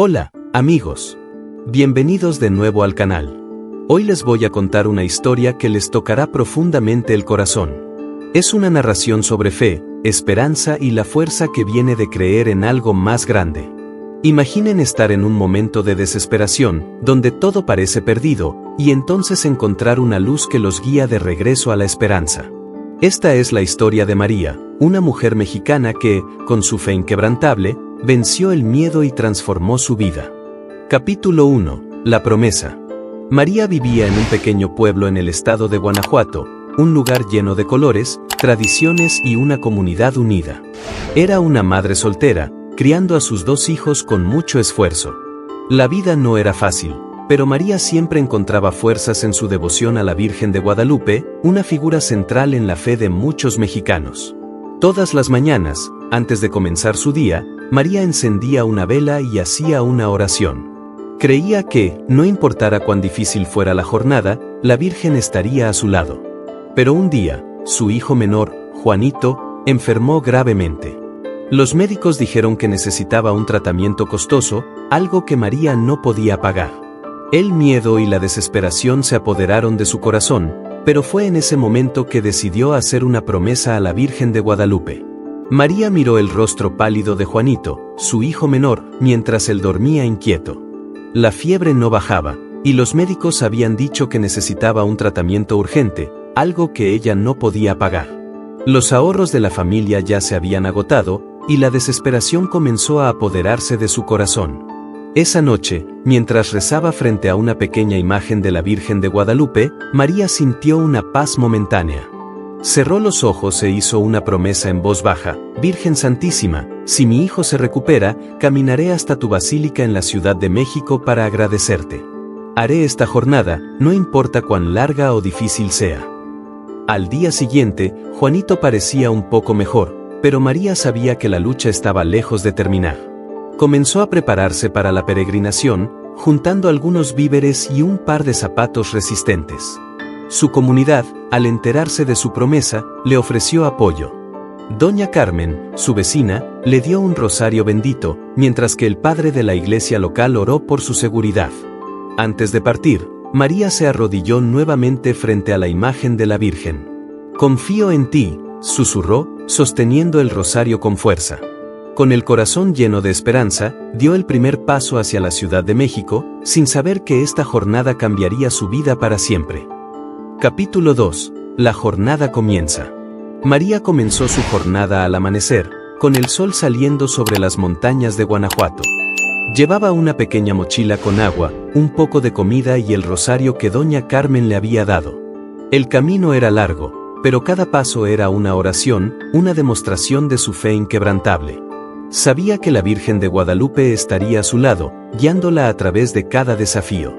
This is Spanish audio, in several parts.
Hola, amigos. Bienvenidos de nuevo al canal. Hoy les voy a contar una historia que les tocará profundamente el corazón. Es una narración sobre fe, esperanza y la fuerza que viene de creer en algo más grande. Imaginen estar en un momento de desesperación, donde todo parece perdido, y entonces encontrar una luz que los guía de regreso a la esperanza. Esta es la historia de María, una mujer mexicana que, con su fe inquebrantable, venció el miedo y transformó su vida. Capítulo 1. La promesa. María vivía en un pequeño pueblo en el estado de Guanajuato, un lugar lleno de colores, tradiciones y una comunidad unida. Era una madre soltera, criando a sus 2 hijos con mucho esfuerzo. La vida no era fácil, pero María siempre encontraba fuerzas en su devoción a la Virgen de Guadalupe, una figura central en la fe de muchos mexicanos. Todas las mañanas, antes de comenzar su día, María encendía una vela y hacía una oración. Creía que, no importara cuán difícil fuera la jornada, la Virgen estaría a su lado. Pero un día, su hijo menor, Juanito, enfermó gravemente. Los médicos dijeron que necesitaba un tratamiento costoso, algo que María no podía pagar. El miedo y la desesperación se apoderaron de su corazón, pero fue en ese momento que decidió hacer una promesa a la Virgen de Guadalupe. María miró el rostro pálido de Juanito, su hijo menor, mientras él dormía inquieto. La fiebre no bajaba, y los médicos habían dicho que necesitaba un tratamiento urgente, algo que ella no podía pagar. Los ahorros de la familia ya se habían agotado, y la desesperación comenzó a apoderarse de su corazón. Esa noche, mientras rezaba frente a una pequeña imagen de la Virgen de Guadalupe, María sintió una paz momentánea. Cerró los ojos e hizo una promesa en voz baja: Virgen Santísima, si mi hijo se recupera, caminaré hasta tu basílica en la Ciudad de México para agradecerte. Haré esta jornada, no importa cuán larga o difícil sea. Al día siguiente, Juanito parecía un poco mejor, pero María sabía que la lucha estaba lejos de terminar. Comenzó a prepararse para la peregrinación, juntando algunos víveres y un par de zapatos resistentes. Su comunidad, al enterarse de su promesa, le ofreció apoyo. Doña Carmen, su vecina, le dio un rosario bendito, mientras que el padre de la iglesia local oró por su seguridad. Antes de partir, María se arrodilló nuevamente frente a la imagen de la Virgen. Confío en ti, susurró, sosteniendo el rosario con fuerza. Con el corazón lleno de esperanza, dio el primer paso hacia la Ciudad de México, sin saber que esta jornada cambiaría su vida para siempre. Capítulo 2. La jornada comienza. María comenzó su jornada al amanecer, con el sol saliendo sobre las montañas de Guanajuato. Llevaba una pequeña mochila con agua, un poco de comida y el rosario que doña Carmen le había dado. El camino era largo, pero cada paso era una oración, una demostración de su fe inquebrantable. Sabía que la Virgen de Guadalupe estaría a su lado, guiándola a través de cada desafío.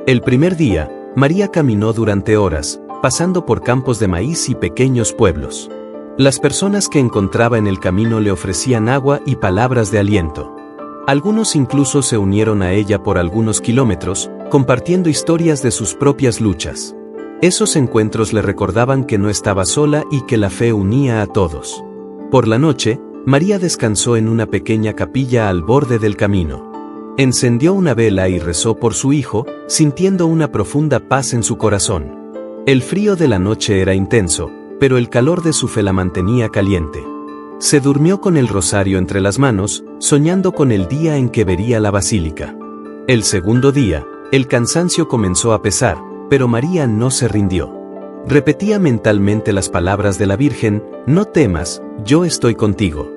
El primer día, María caminó durante horas, pasando por campos de maíz y pequeños pueblos. Las personas que encontraba en el camino le ofrecían agua y palabras de aliento. Algunos incluso se unieron a ella por algunos kilómetros, compartiendo historias de sus propias luchas. Esos encuentros le recordaban que no estaba sola y que la fe unía a todos. Por la noche, María descansó en una pequeña capilla al borde del camino. Encendió una vela y rezó por su hijo, sintiendo una profunda paz en su corazón. El frío de la noche era intenso, pero el calor de su fe la mantenía caliente. Se durmió con el rosario entre las manos, soñando con el día en que vería la basílica. El segundo día, el cansancio comenzó a pesar, pero María no se rindió. Repetía mentalmente las palabras de la Virgen: no temas, yo estoy contigo.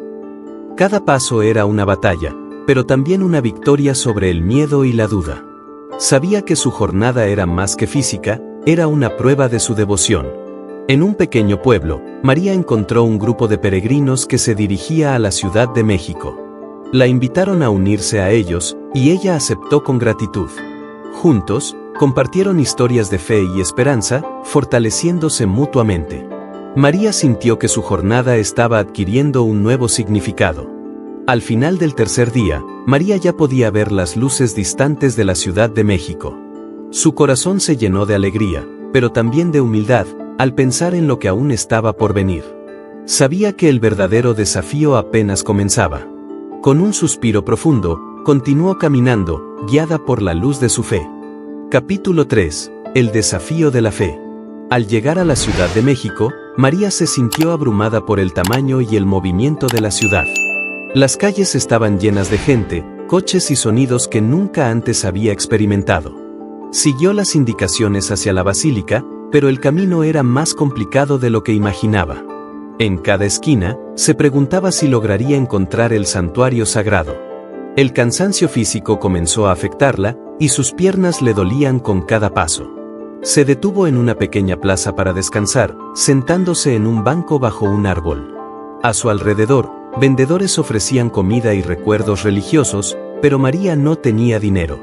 Cada paso era una batalla, pero también una victoria sobre el miedo y la duda. Sabía que su jornada era más que física, era una prueba de su devoción. En un pequeño pueblo, María encontró un grupo de peregrinos que se dirigía a la Ciudad de México. La invitaron a unirse a ellos, y ella aceptó con gratitud. Juntos, compartieron historias de fe y esperanza, fortaleciéndose mutuamente. María sintió que su jornada estaba adquiriendo un nuevo significado. Al final del tercer día, María ya podía ver las luces distantes de la Ciudad de México. Su corazón se llenó de alegría, pero también de humildad, al pensar en lo que aún estaba por venir. Sabía que el verdadero desafío apenas comenzaba. Con un suspiro profundo, continuó caminando, guiada por la luz de su fe. Capítulo 3. El desafío de la fe. Al llegar a la Ciudad de México, María se sintió abrumada por el tamaño y el movimiento de la ciudad. Las calles estaban llenas de gente, coches y sonidos que nunca antes había experimentado. Siguió las indicaciones hacia la basílica, pero el camino era más complicado de lo que imaginaba. En cada esquina, se preguntaba si lograría encontrar el santuario sagrado. El cansancio físico comenzó a afectarla, y sus piernas le dolían con cada paso. Se detuvo en una pequeña plaza para descansar, sentándose en un banco bajo un árbol. A su alrededor, vendedores ofrecían comida y recuerdos religiosos, pero María no tenía dinero.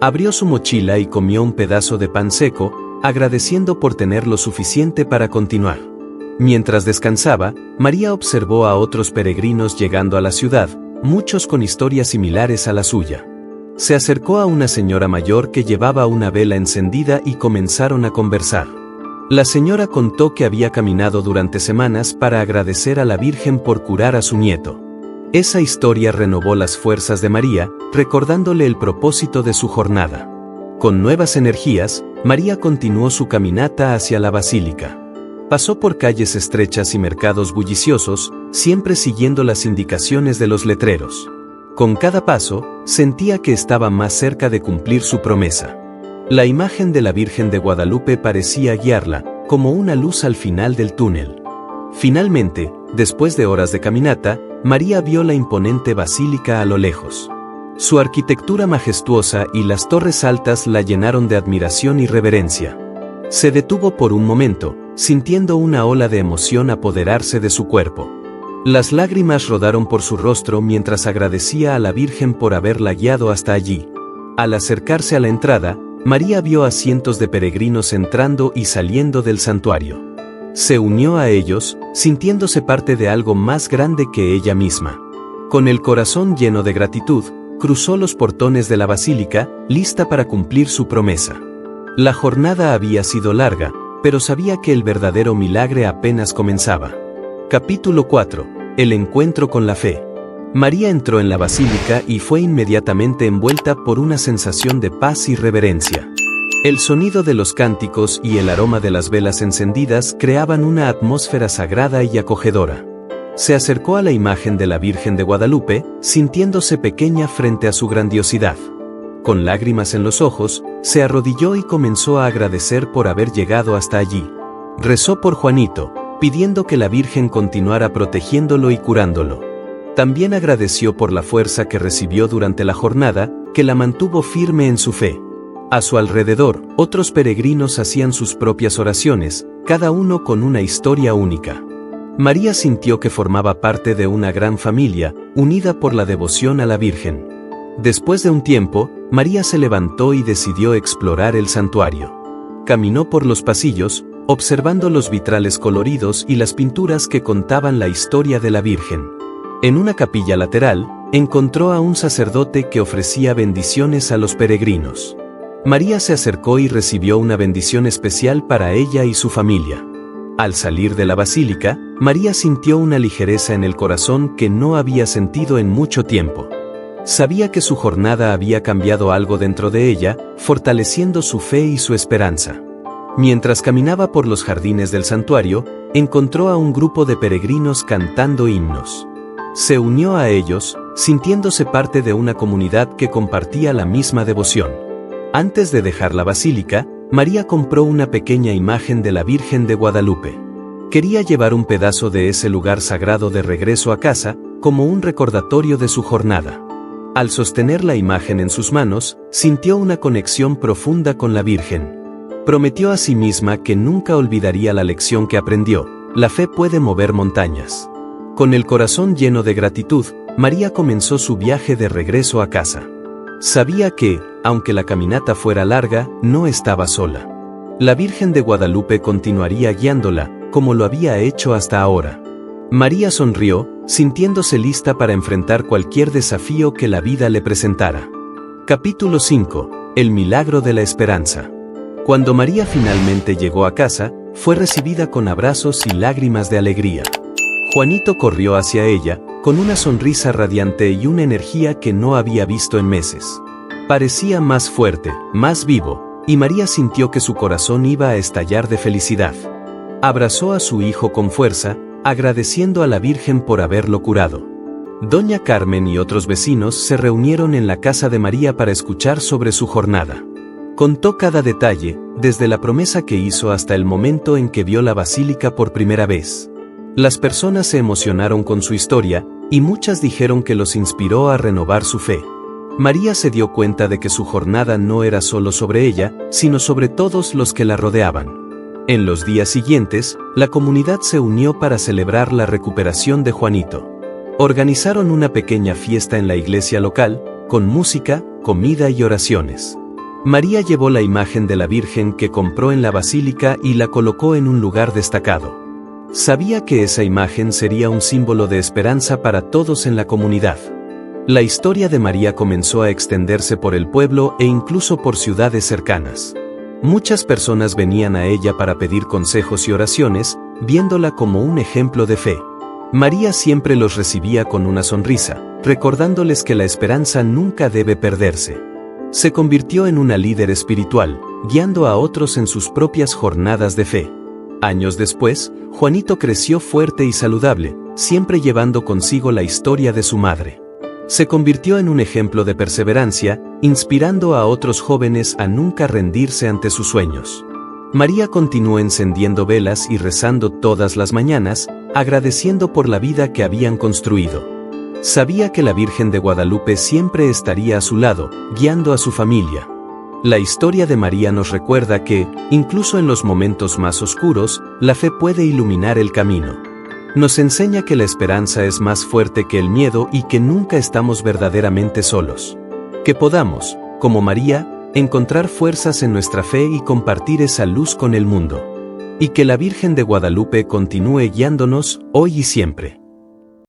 Abrió su mochila y comió un pedazo de pan seco, agradeciendo por tener lo suficiente para continuar. Mientras descansaba, María observó a otros peregrinos llegando a la ciudad, muchos con historias similares a la suya. Se acercó a una señora mayor que llevaba una vela encendida y comenzaron a conversar. La señora contó que había caminado durante semanas para agradecer a la Virgen por curar a su nieto. Esa historia renovó las fuerzas de María, recordándole el propósito de su jornada. Con nuevas energías, María continuó su caminata hacia la basílica. Pasó por calles estrechas y mercados bulliciosos, siempre siguiendo las indicaciones de los letreros. Con cada paso, sentía que estaba más cerca de cumplir su promesa. La imagen de la Virgen de Guadalupe parecía guiarla, como una luz al final del túnel. Finalmente, después de horas de caminata, María vio la imponente basílica a lo lejos. Su arquitectura majestuosa y las torres altas la llenaron de admiración y reverencia. Se detuvo por un momento, sintiendo una ola de emoción apoderarse de su cuerpo. Las lágrimas rodaron por su rostro mientras agradecía a la Virgen por haberla guiado hasta allí. Al acercarse a la entrada, María vio a cientos de peregrinos entrando y saliendo del santuario. Se unió a ellos, sintiéndose parte de algo más grande que ella misma. Con el corazón lleno de gratitud, cruzó los portones de la basílica, lista para cumplir su promesa. La jornada había sido larga, pero sabía que el verdadero milagro apenas comenzaba. Capítulo 4. El encuentro con la fe. María entró en la basílica y fue inmediatamente envuelta por una sensación de paz y reverencia. El sonido de los cánticos y el aroma de las velas encendidas creaban una atmósfera sagrada y acogedora. Se acercó a la imagen de la Virgen de Guadalupe, sintiéndose pequeña frente a su grandiosidad. Con lágrimas en los ojos, se arrodilló y comenzó a agradecer por haber llegado hasta allí. Rezó por Juanito, pidiendo que la Virgen continuara protegiéndolo y curándolo. También agradeció por la fuerza que recibió durante la jornada, que la mantuvo firme en su fe. A su alrededor, otros peregrinos hacían sus propias oraciones, cada uno con una historia única. María sintió que formaba parte de una gran familia, unida por la devoción a la Virgen. Después de un tiempo, María se levantó y decidió explorar el santuario. Caminó por los pasillos, observando los vitrales coloridos y las pinturas que contaban la historia de la Virgen. En una capilla lateral, encontró a un sacerdote que ofrecía bendiciones a los peregrinos. María se acercó y recibió una bendición especial para ella y su familia. Al salir de la basílica, María sintió una ligereza en el corazón que no había sentido en mucho tiempo. Sabía que su jornada había cambiado algo dentro de ella, fortaleciendo su fe y su esperanza. Mientras caminaba por los jardines del santuario, encontró a un grupo de peregrinos cantando himnos. Se unió a ellos, sintiéndose parte de una comunidad que compartía la misma devoción. Antes de dejar la basílica, María compró una pequeña imagen de la Virgen de Guadalupe. Quería llevar un pedazo de ese lugar sagrado de regreso a casa, como un recordatorio de su jornada. Al sostener la imagen en sus manos, sintió una conexión profunda con la Virgen. Prometió a sí misma que nunca olvidaría la lección que aprendió: la fe puede mover montañas. Con el corazón lleno de gratitud, María comenzó su viaje de regreso a casa. Sabía que, aunque la caminata fuera larga, no estaba sola. La Virgen de Guadalupe continuaría guiándola, como lo había hecho hasta ahora. María sonrió, sintiéndose lista para enfrentar cualquier desafío que la vida le presentara. Capítulo 5. El milagro de la esperanza. Cuando María finalmente llegó a casa, fue recibida con abrazos y lágrimas de alegría. Juanito corrió hacia ella, con una sonrisa radiante y una energía que no había visto en meses. Parecía más fuerte, más vivo, y María sintió que su corazón iba a estallar de felicidad. Abrazó a su hijo con fuerza, agradeciendo a la Virgen por haberlo curado. Doña Carmen y otros vecinos se reunieron en la casa de María para escuchar sobre su jornada. Contó cada detalle, desde la promesa que hizo hasta el momento en que vio la basílica por primera vez. Las personas se emocionaron con su historia, y muchas dijeron que los inspiró a renovar su fe. María se dio cuenta de que su jornada no era solo sobre ella, sino sobre todos los que la rodeaban. En los días siguientes, la comunidad se unió para celebrar la recuperación de Juanito. Organizaron una pequeña fiesta en la iglesia local, con música, comida y oraciones. María llevó la imagen de la Virgen que compró en la basílica y la colocó en un lugar destacado. Sabía que esa imagen sería un símbolo de esperanza para todos en la comunidad. La historia de María comenzó a extenderse por el pueblo e incluso por ciudades cercanas. Muchas personas venían a ella para pedir consejos y oraciones, viéndola como un ejemplo de fe. María siempre los recibía con una sonrisa, recordándoles que la esperanza nunca debe perderse. Se convirtió en una líder espiritual, guiando a otros en sus propias jornadas de fe. Años después, Juanito creció fuerte y saludable, siempre llevando consigo la historia de su madre. Se convirtió en un ejemplo de perseverancia, inspirando a otros jóvenes a nunca rendirse ante sus sueños. María continuó encendiendo velas y rezando todas las mañanas, agradeciendo por la vida que habían construido. Sabía que la Virgen de Guadalupe siempre estaría a su lado, guiando a su familia. La historia de María nos recuerda que, incluso en los momentos más oscuros, la fe puede iluminar el camino. Nos enseña que la esperanza es más fuerte que el miedo y que nunca estamos verdaderamente solos. Que podamos, como María, encontrar fuerzas en nuestra fe y compartir esa luz con el mundo. Y que la Virgen de Guadalupe continúe guiándonos, hoy y siempre.